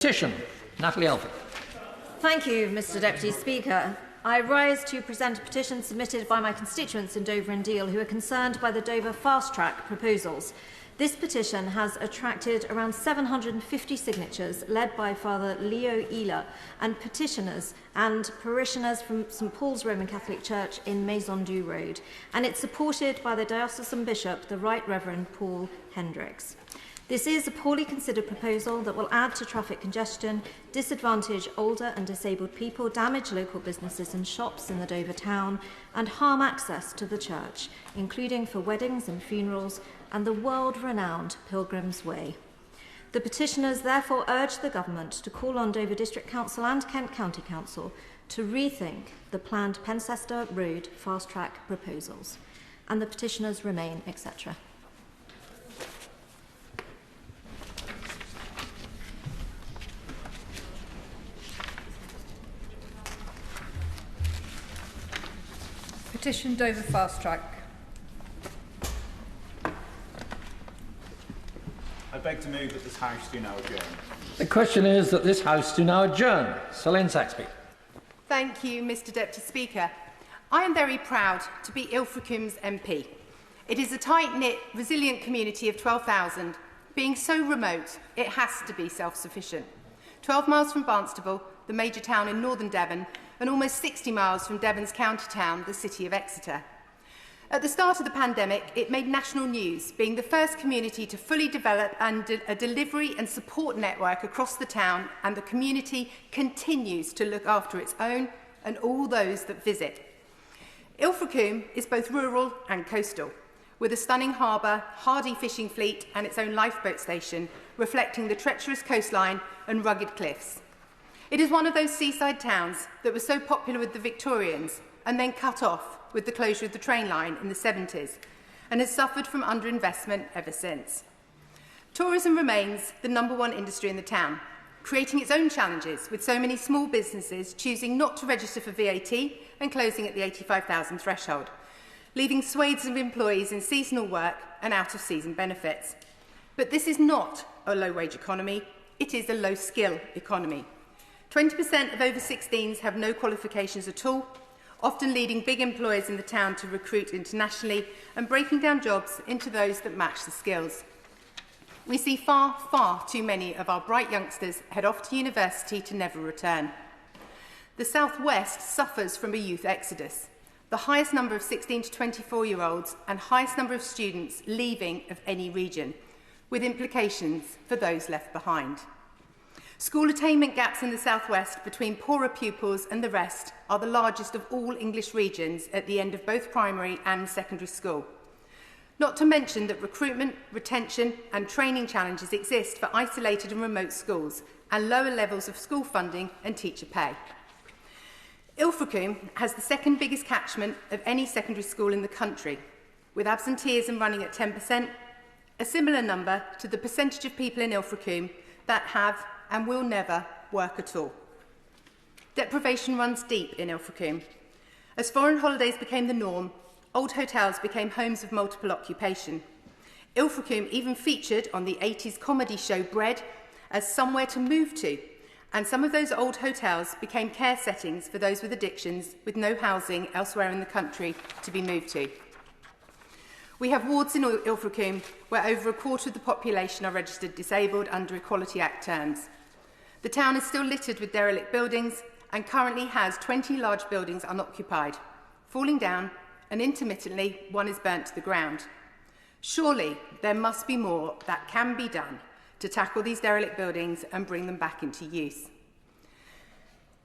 Petition. Natalie Elford. Thank you, Mr Deputy Speaker. I rise to present a petition submitted by my constituents in Dover and Deal who are concerned by the Dover fast-track proposals. This petition has attracted around 750 signatures led by Father Leo Ehler and petitioners and parishioners from St Paul's Roman Catholic Church in Maisonneuve Road, and it's supported by the Diocesan Bishop, the Right Reverend Paul Hendricks. This is a poorly considered proposal that will add to traffic congestion, disadvantage older and disabled people, damage local businesses and shops in the Dover town, and harm access to the church, including for weddings and funerals and the world-renowned Pilgrim's Way. The petitioners therefore urge the government to call on Dover District Council and Kent County Council to rethink the planned Pencester Road fast-track proposals. And the petitioners remain, etc. Petition Dover Fast Track. I beg to move that this House do now adjourn. The question is that this House do now adjourn. Selene Saxby. Thank you, Mr Deputy Speaker. I am very proud to be Ilfracombe's MP. It is a tight-knit, resilient community of 12,000. Being so remote, it has to be self-sufficient. 12 miles from Barnstaple, the major town in northern Devon, and almost 60 miles from Devon's county town, the city of Exeter. At the start of the pandemic, it made national news, being the first community to fully develop a delivery and support network across the town, and the community continues to look after its own and all those that visit. Ilfracombe is both rural and coastal, with a stunning harbour, hardy fishing fleet and its own lifeboat station, reflecting the treacherous coastline and rugged cliffs. It is one of those seaside towns that was so popular with the Victorians and then cut off with the closure of the train line in the 70s and has suffered from underinvestment ever since. Tourism remains the #1 industry in the town, creating its own challenges with so many small businesses choosing not to register for VAT and closing at the 85,000 threshold, leaving swathes of employees in seasonal work and out-of-season benefits. But this is not a low-wage economy, it is a low-skill economy. 20% of over 16s have no qualifications at all, often leading big employers in the town to recruit internationally and breaking down jobs into those that match the skills. We see far, far too many of our bright youngsters head off to university to never return. The South West suffers from a youth exodus, the highest number of 16 to 24-year-olds and highest number of students leaving of any region, with implications for those left behind. School attainment gaps in the South West between poorer pupils and the rest are the largest of all English regions at the end of both primary and secondary school. Not to mention that recruitment, retention and training challenges exist for isolated and remote schools and lower levels of school funding and teacher pay. Ilfracombe has the second biggest catchment of any secondary school in the country, with absenteeism running at 10%, a similar number to the percentage of people in Ilfracombe that have and will never work at all. Deprivation runs deep in Ilfracombe. As foreign holidays became the norm, old hotels became homes of multiple occupation. Ilfracombe even featured on the 80s comedy show Bread as somewhere to move to, and some of those old hotels became care settings for those with addictions with no housing elsewhere in the country to be moved to. We have wards in Ilfracombe where over a quarter of the population are registered disabled under Equality Act terms. The town is still littered with derelict buildings and currently has 20 large buildings unoccupied, falling down, and intermittently one is burnt to the ground. Surely there must be more that can be done to tackle these derelict buildings and bring them back into use.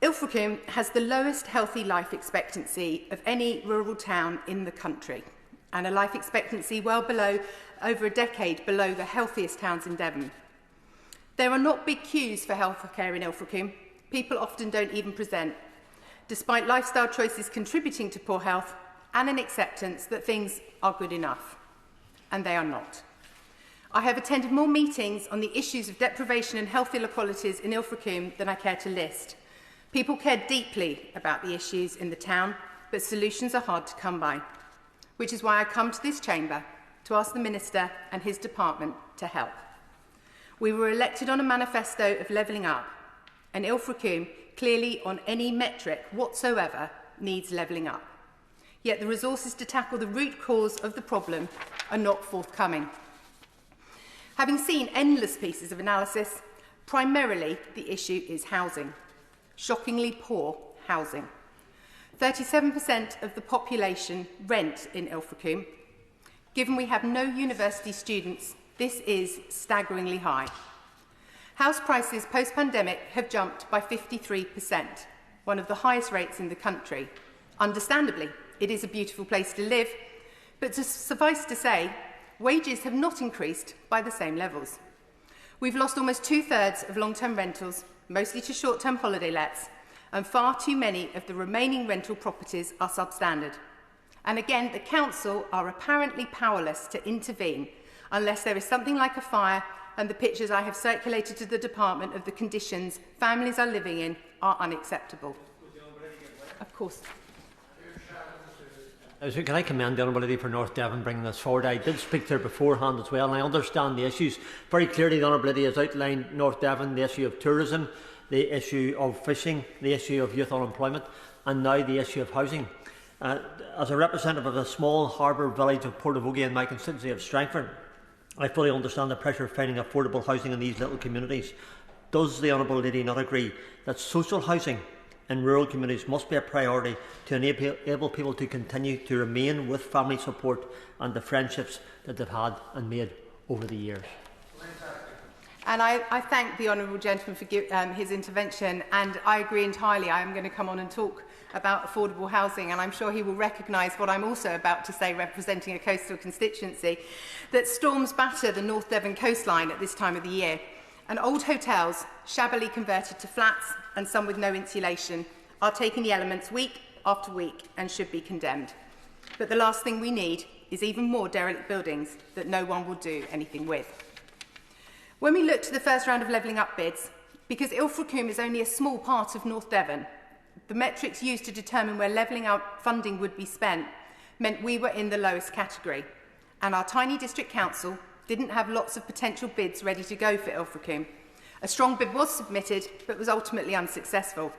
Ilfracombe has the lowest healthy life expectancy of any rural town in the country, and a life expectancy well below, over a decade below the healthiest towns in Devon. There are not big queues for healthcare in Ilfracombe. People often don't even present, despite lifestyle choices contributing to poor health and an acceptance that things are good enough. And they are not. I have attended more meetings on the issues of deprivation and health inequalities in Ilfracombe than I care to list. People care deeply about the issues in the town, but solutions are hard to come by, which is why I come to this chamber to ask the Minister and his department to help. We were elected on a manifesto of levelling up, and Ilfracombe, clearly on any metric whatsoever, needs levelling up. Yet the resources to tackle the root cause of the problem are not forthcoming. Having seen endless pieces of analysis, primarily the issue is housing. Shockingly poor housing. 37% of the population rent in Ilfracombe. Given we have no university students, this is staggeringly high. House prices post-pandemic have jumped by 53%, one of the highest rates in the country. Understandably, it is a beautiful place to live, but to suffice to say, wages have not increased by the same levels. We've lost almost 2/3 of long-term rentals, mostly to short-term holiday lets, and far too many of the remaining rental properties are substandard. And again, the council are apparently powerless to intervene unless there is something like a fire, and the pictures I have circulated to the department of the conditions families are living in are unacceptable. Of course. So can I commend the Honourable for North Devon bringing this forward? I did speak to her beforehand as well, and I understand the issues. Very clearly, the Honourable has outlined North Devon, the issue of tourism, the issue of fishing, the issue of youth unemployment, and now the issue of housing. As a representative of a small harbour village of Portavogie in my constituency of Strangford, I fully understand the pressure of finding affordable housing in these little communities. Does the Honourable Lady not agree that social housing in rural communities must be a priority to enable people to continue to remain with family support and the friendships that they've had and made over the years? And I thank the Honourable Gentleman for his intervention, and I agree entirely. I am going to come on and talk about affordable housing, and I'm sure he will recognise what I'm also about to say, representing a coastal constituency, that storms batter the North Devon coastline at this time of the year, and old hotels, shabbily converted to flats and some with no insulation, are taking the elements week after week and should be condemned. But the last thing we need is even more derelict buildings that no one will do anything with. When we look to the first round of levelling up bids, because Ilfracombe is only a small part of North Devon, the metrics used to determine where levelling up funding would be spent meant we were in the lowest category, and our tiny district council didn't have lots of potential bids ready to go for Ilfracombe. A strong bid was submitted, but was ultimately unsuccessful.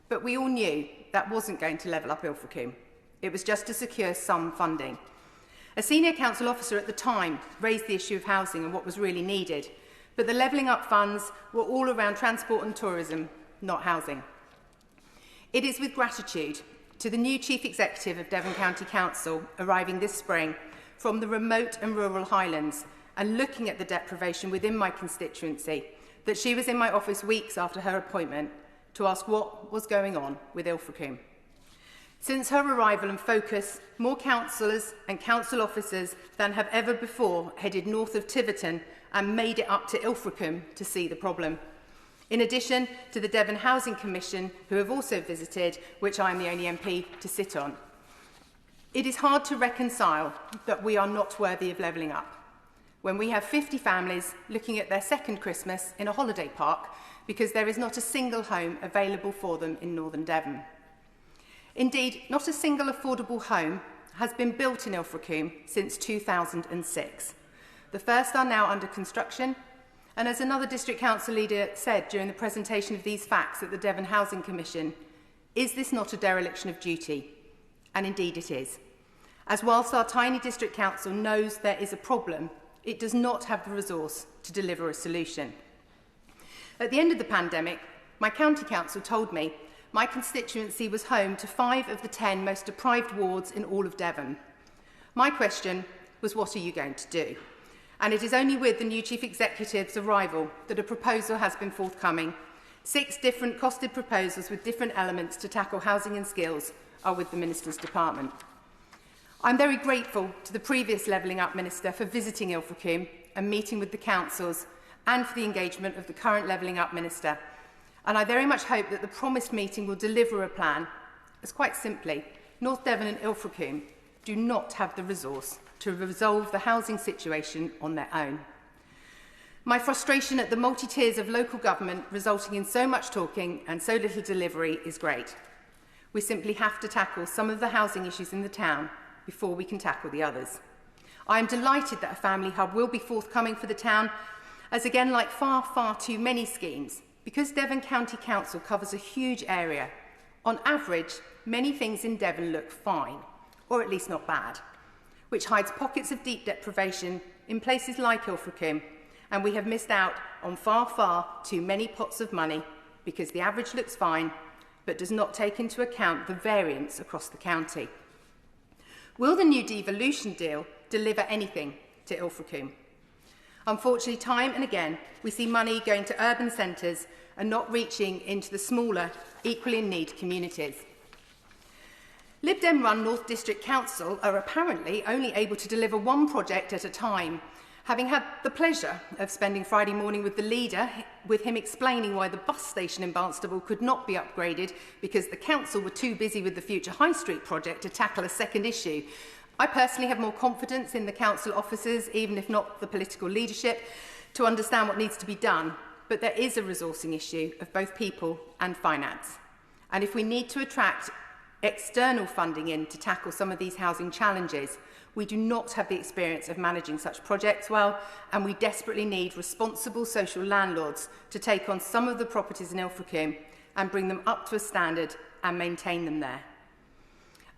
But we all knew that wasn't going to level up Ilfracombe. It was just to secure some funding. A senior council officer at the time raised the issue of housing and what was really needed, but the levelling up funds were all around transport and tourism, not housing. It is with gratitude to the new Chief Executive of Devon County Council arriving this spring from the remote and rural Highlands and looking at the deprivation within my constituency that she was in my office weeks after her appointment to ask what was going on with Ilfracombe. Since her arrival and focus, more councillors and council officers than have ever before headed north of Tiverton and made it up to Ilfracombe to see the problem. In addition to the Devon Housing Commission, who have also visited, which I am the only MP to sit on. It is hard to reconcile that we are not worthy of levelling up when we have 50 families looking at their second Christmas in a holiday park because there is not a single home available for them in northern Devon. Indeed, not a single affordable home has been built in Ilfracombe since 2006. The first are now under construction, and as another district council leader said during the presentation of these facts at the Devon Housing Commission, is this not a dereliction of duty? And indeed it is. As whilst our tiny district council knows there is a problem, it does not have the resource to deliver a solution. At the end of the pandemic, my county council told me my constituency was home to 5 of the 10 most deprived wards in all of Devon. My question was, what are you going to do? And it is only with the new Chief Executive's arrival that a proposal has been forthcoming. 6 different costed proposals with different elements to tackle housing and skills are with the Minister's Department. I'm very grateful to the previous Levelling Up Minister for visiting Ilfracombe and meeting with the councils and for the engagement of the current Levelling Up Minister. And I very much hope that the promised meeting will deliver a plan, as quite simply, North Devon and Ilfracombe do not have the resource to resolve the housing situation on their own. My frustration at the multi-tiers of local government resulting in so much talking and so little delivery is great. We simply have to tackle some of the housing issues in the town before we can tackle the others. I am delighted that a family hub will be forthcoming for the town, as again, like far, far too many schemes, because Devon County Council covers a huge area, on average, many things in Devon look fine, or at least not bad, which hides pockets of deep deprivation in places like Ilfracombe, and we have missed out on far, far too many pots of money because the average looks fine, but does not take into account the variance across the county. Will the new devolution deal deliver anything to Ilfracombe? Unfortunately, time and again, we see money going to urban centres and not reaching into the smaller, equally in need communities. Lib Dem-run North District Council are apparently only able to deliver one project at a time, having had the pleasure of spending Friday morning with the leader, with him explaining why the bus station in Barnstable could not be upgraded because the council were too busy with the future High Street project to tackle a second issue. I personally have more confidence in the council officers, even if not the political leadership, to understand what needs to be done. But there is a resourcing issue of both people and finance. And if we need to attract external funding in to tackle some of these housing challenges, we do not have the experience of managing such projects well, and we desperately need responsible social landlords to take on some of the properties in Ilfracombe and bring them up to a standard and maintain them there.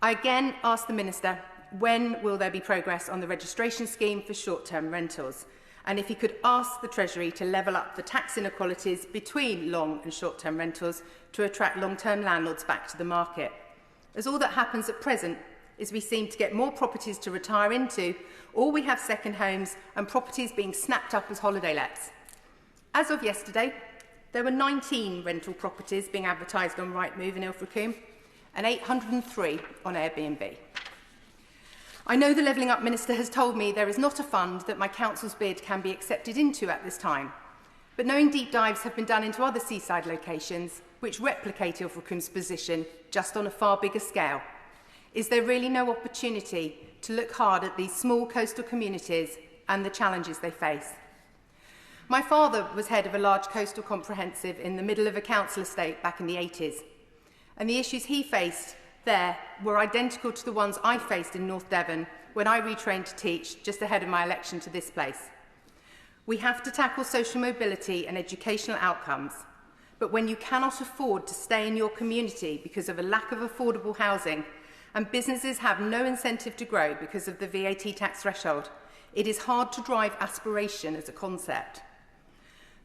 I again ask the Minister, when will there be progress on the registration scheme for short-term rentals? And if he could ask the Treasury to level up the tax inequalities between long and short-term rentals to attract long-term landlords back to the market. As all that happens at present is we seem to get more properties to retire into, or we have second homes and properties being snapped up as holiday lets. As of yesterday, there were 19 rental properties being advertised on Rightmove in Ilfracombe and 803 on Airbnb. I know the Levelling Up Minister has told me there is not a fund that my council's bid can be accepted into at this time, but knowing deep dives have been done into other seaside locations which replicate Ilfracombe's position just on a far bigger scale, is there really no opportunity to look hard at these small coastal communities and the challenges they face? My father was head of a large coastal comprehensive in the middle of a council estate back in the 80s, and the issues he faced there were identical to the ones I faced in North Devon when I retrained to teach just ahead of my election to this place. We have to tackle social mobility and educational outcomes, but when you cannot afford to stay in your community because of a lack of affordable housing and businesses have no incentive to grow because of the VAT tax threshold, it is hard to drive aspiration as a concept.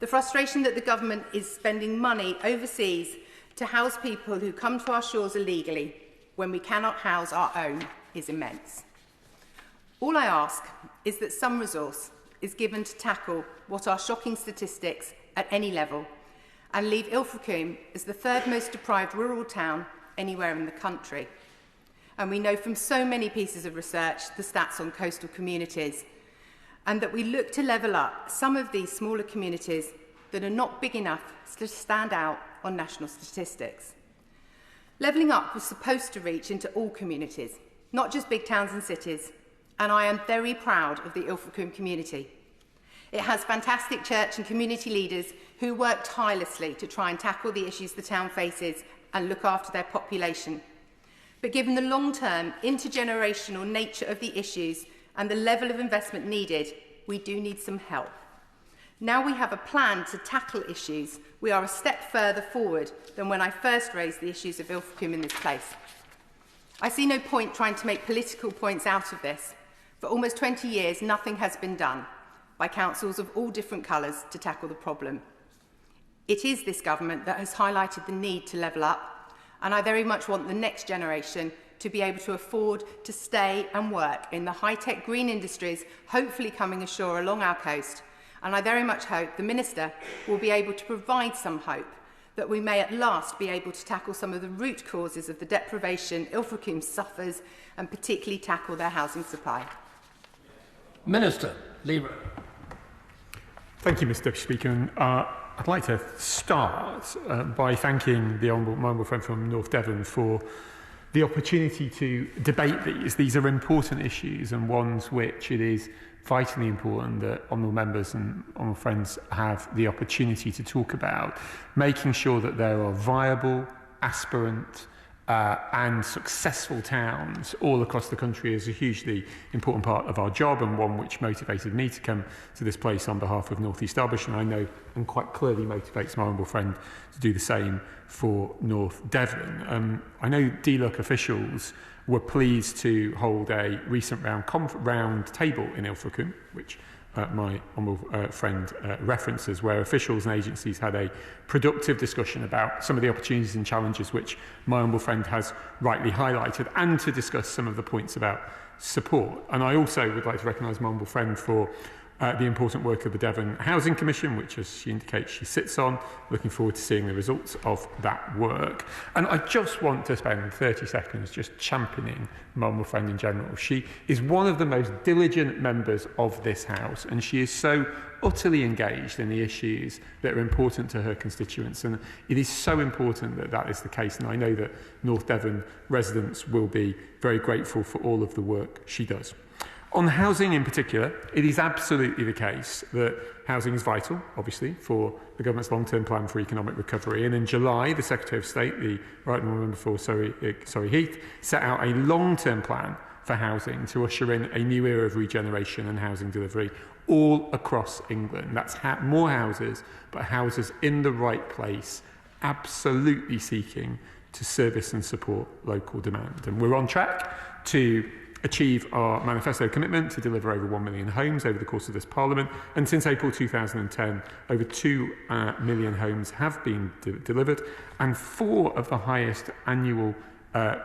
The frustration that the government is spending money overseas to house people who come to our shores illegally when we cannot house our own is immense. All I ask is that some resource is given to tackle what are shocking statistics at any level and leave Ilfracombe as the third most deprived rural town anywhere in the country. And we know from so many pieces of research the stats on coastal communities, and that we look to level up some of these smaller communities that are not big enough to stand out on national statistics. Levelling Up was supposed to reach into all communities, not just big towns and cities, and I am very proud of the Ilfracombe community. It has fantastic church and community leaders who work tirelessly to try and tackle the issues the town faces and look after their population. But given the long-term, intergenerational nature of the issues and the level of investment needed, we do need some help. Now we have a plan to tackle issues, we are a step further forward than when I first raised the issues of Ilfracombe in this place. I see no point trying to make political points out of this. For almost 20 years, nothing has been done by councils of all different colours to tackle the problem. It is this government that has highlighted the need to level up, and I very much want the next generation to be able to afford to stay and work in the high-tech green industries, hopefully coming ashore along our coast. And I very much hope the Minister will be able to provide some hope that we may at last be able to tackle some of the root causes of the deprivation Ilfracombe suffers and particularly tackle their housing supply. Minister, Lever. Thank you, Mr Speaker. And, I'd like to start by thanking my honourable friend from North Devon for the opportunity to debate these. These are important issues and ones which it is vitally important that honourable members and honourable friends have the opportunity to talk about, making sure that there are viable, aspirant and successful towns all across the country is a hugely important part of our job, and one which motivated me to come to this place on behalf of North East Derbyshire, and I know and quite clearly motivates my honourable friend to do the same for North Devon. I know DLUC officials were pleased to hold a recent round table in Ilfracombe, which my honourable friend references, where officials and agencies had a productive discussion about some of the opportunities and challenges which my honourable friend has rightly highlighted, and to discuss some of the points about support. And I also would like to recognise my honourable friend for the important work of the Devon Housing Commission, which, as she indicates, she sits on. Looking forward to seeing the results of that work. And I just want to spend 30 seconds just championing my honourable friend in general. She is one of the most diligent members of this House, and she is so utterly engaged in the issues that are important to her constituents. And it is so important that that is the case. And I know that North Devon residents will be very grateful for all of the work she does. On housing in particular, it is absolutely the case that housing is vital, obviously, for the government's long-term plan for economic recovery. And in July, the Secretary of State, the Right Honourable Member for Surrey Heath, set out a long-term plan for housing to usher in a new era of regeneration and housing delivery all across England. That's more houses, but houses in the right place, absolutely seeking to service and support local demand. And we're on track to achieve our manifesto commitment to deliver over 1 million homes over the course of this Parliament. And since April 2010, over 2 million homes have been delivered, and 4 of the highest annual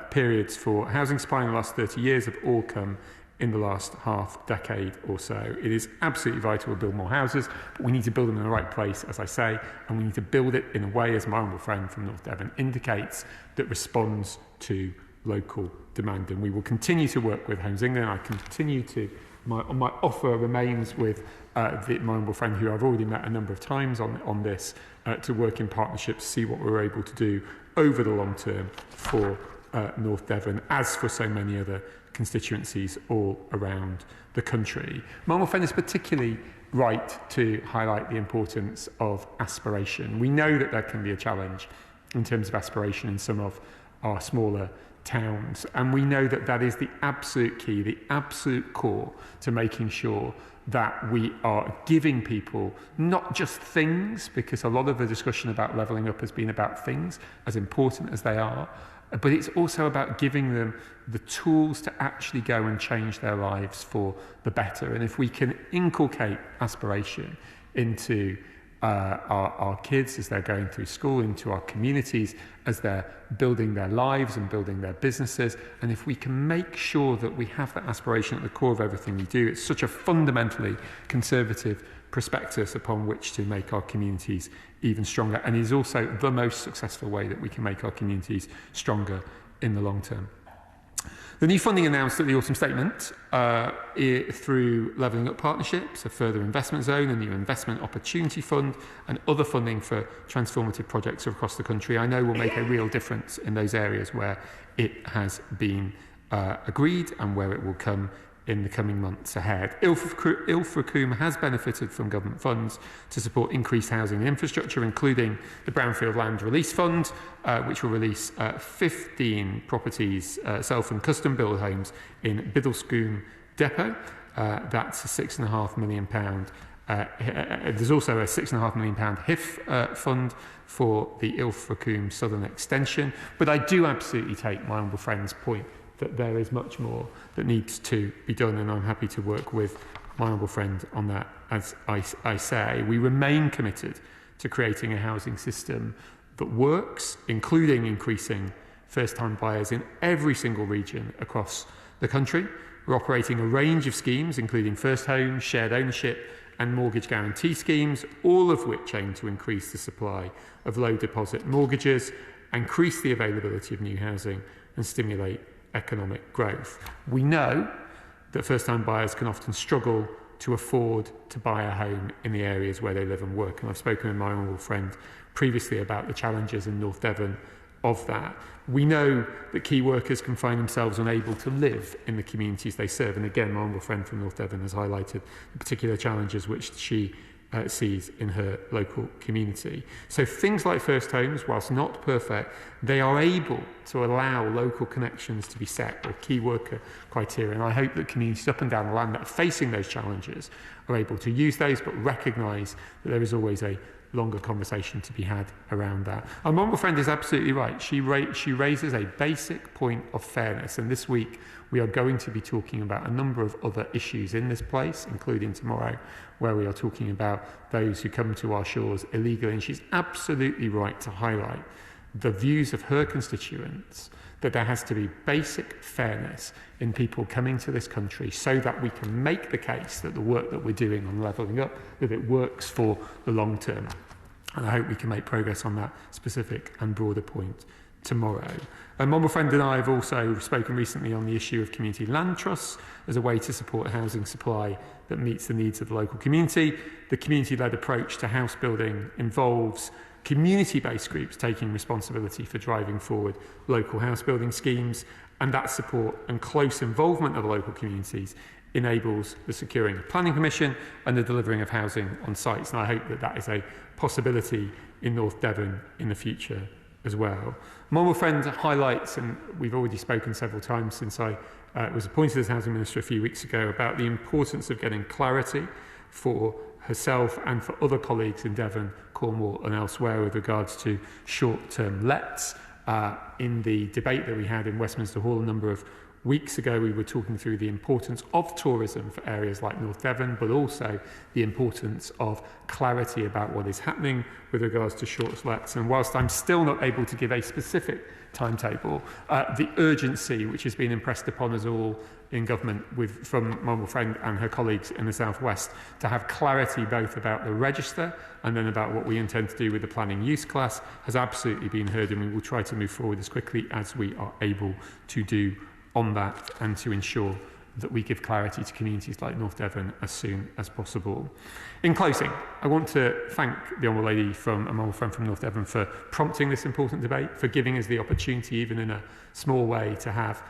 periods for housing supply in the last 30 years have all come in the last half decade or so. It is absolutely vital to build more houses, but we need to build them in the right place, as I say, and we need to build it in a way, as my honourable friend from North Devon indicates, that responds to local demand. And we will continue to work with Homes England. I continue to, my offer remains with my honourable friend, who I've already met a number of times on this, to work in partnership to see what we're able to do over the long term for North Devon, as for so many other constituencies all around the country. My honourable friend is particularly right to highlight the importance of aspiration. We know that there can be a challenge in terms of aspiration in some of our smaller towns, and we know that that is the absolute key, the absolute core to making sure that we are giving people not just things, because a lot of the discussion about levelling up has been about things, as important as they are, but it's also about giving them the tools to actually go and change their lives for the better. And if we can inculcate aspiration into our kids as they're going through school, into our communities as they're building their lives and building their businesses, and if we can make sure that we have that aspiration at the core of everything we do, it's such a fundamentally conservative prospectus upon which to make our communities even stronger, and is also the most successful way that we can make our communities stronger in the long term. The new funding announced at the autumn statement through Levelling Up Partnerships, a further investment zone, a new investment opportunity fund, and other funding for transformative projects across the country, I know will make a real difference in those areas where it has been agreed and where it will come in the coming months ahead. Ilfracombe has benefited from government funds to support increased housing and infrastructure, including the Brownfield Land Release Fund, which will release 15 properties, self and custom built homes in Biddlescombe Depot. That's a £6.5 million. There's also a £6.5 million HIF fund for the Ilfracombe Southern Extension. But I do absolutely take my honourable friend's point that there is much more that needs to be done, and I'm happy to work with my honourable friend on that. As I say, we remain committed to creating a housing system that works, including increasing first-time buyers in every single region across the country. We're operating a range of schemes, including first home, shared ownership and mortgage guarantee schemes, all of which aim to increase the supply of low deposit mortgages, increase the availability of new housing and stimulate economic growth. We know that first-time buyers can often struggle to afford to buy a home in the areas where they live and work. And I've spoken with my honourable friend previously about the challenges in North Devon of that. We know that key workers can find themselves unable to live in the communities they serve. And again, my honourable friend from North Devon has highlighted the particular challenges which she sees in her local community. So things like first homes, whilst not perfect, they are able to allow local connections to be set with key worker criteria. And I hope that communities up and down the land that are facing those challenges are able to use those, but recognise that there is always a longer conversation to be had around that. Our honourable friend is absolutely right. She raises a basic point of fairness, and this week we are going to be talking about a number of other issues in this place, including tomorrow, where we are talking about those who come to our shores illegally. And she's absolutely right to highlight the views of her constituents that there has to be basic fairness in people coming to this country so that we can make the case that the work that we're doing on levelling up, that it works for the long term. And I hope we can make progress on that specific and broader point tomorrow. My friend and I have also spoken recently on the issue of community land trusts as a way to support a housing supply that meets the needs of the local community. The community-led approach to house building involves community-based groups taking responsibility for driving forward local house building schemes, and that support and close involvement of local communities enables the securing of planning permission and the delivering of housing on sites. And I hope that that is a possibility in North Devon in the future as well. My friend highlights, and we've already spoken several times since I was appointed as Housing Minister a few weeks ago, about the importance of getting clarity for herself and for other colleagues in Devon, Cornwall and elsewhere with regards to short-term lets. In the debate that we had in Westminster Hall a number of weeks ago, we were talking through the importance of tourism for areas like North Devon, but also the importance of clarity about what is happening with regards to short lets. And whilst I'm still not able to give a specific timetable, the urgency which has been impressed upon us all in government from my friend and her colleagues in the South West to have clarity both about the register and then about what we intend to do with the planning use class has absolutely been heard, and we will try to move forward as quickly as we are able to do on that and to ensure that we give clarity to communities like North Devon as soon as possible. In closing, I want to thank the Honourable Lady from a honourable friend from North Devon for prompting this important debate, for giving us the opportunity, even in a small way, to have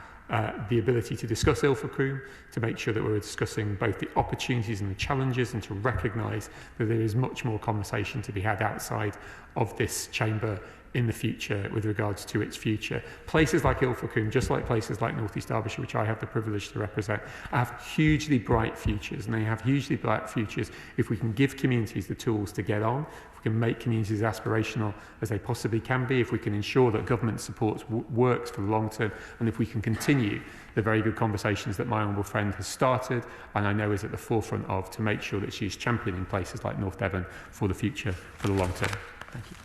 the ability to discuss Ilfracombe, to make sure that we're discussing both the opportunities and the challenges, and to recognise that there is much more conversation to be had outside of this chamber in the future with regards to its future. Places like Ilfracombe, just like places like North East Derbyshire, which I have the privilege to represent, have hugely bright futures, and they have hugely bright futures if we can give communities the tools to get on, if we can make communities as aspirational as they possibly can be, if we can ensure that government support works for the long term, and if we can continue the very good conversations that my honourable friend has started and I know is at the forefront of, to make sure that she's championing places like North Devon for the future, for the long term. Thank you.